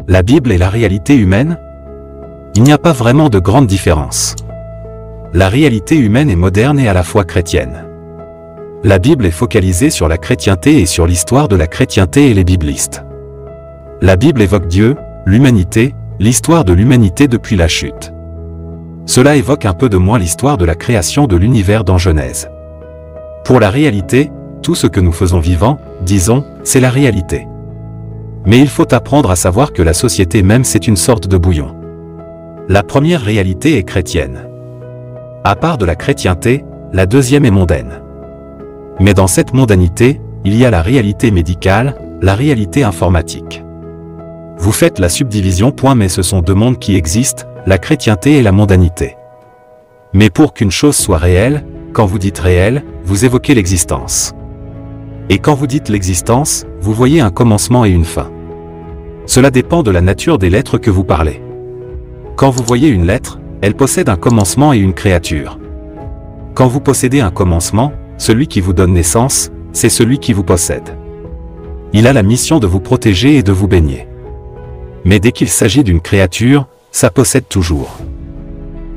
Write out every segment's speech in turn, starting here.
La Bible et la réalité humaine? Il n'y a pas vraiment de grande différence. La réalité humaine est moderne et à la fois chrétienne. La Bible est focalisée sur la chrétienté et sur l'histoire de la chrétienté et les biblistes. La Bible évoque Dieu, l'humanité, l'histoire de l'humanité depuis la chute. Cela évoque un peu de moins l'histoire de la création de l'univers dans Genèse. Pour la réalité, tout ce que nous faisons vivant, disons, c'est la réalité. Mais il faut apprendre à savoir que la société même c'est une sorte de bouillon. La première réalité est chrétienne. À part de la chrétienté, la deuxième est mondaine. Mais dans cette mondanité, il y a la réalité médicale, la réalité informatique. Vous faites la subdivision, mais ce sont deux mondes qui existent, la chrétienté et la mondanité. Mais pour qu'une chose soit réelle, quand vous dites réel, vous évoquez l'existence. Et quand vous dites l'existence, vous voyez un commencement et une fin. Cela dépend de la nature des lettres que vous parlez. Quand vous voyez une lettre, elle possède un commencement et une créature. Quand vous possédez un commencement, celui qui vous donne naissance, c'est celui qui vous possède. Il a la mission de vous protéger et de vous baigner. Mais dès qu'il s'agit d'une créature, ça possède toujours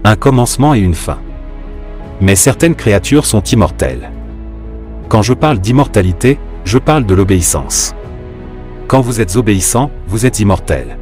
un commencement et une fin. Mais certaines créatures sont immortelles. Quand je parle d'immortalité, je parle de l'obéissance. Quand vous êtes obéissant, vous êtes immortel.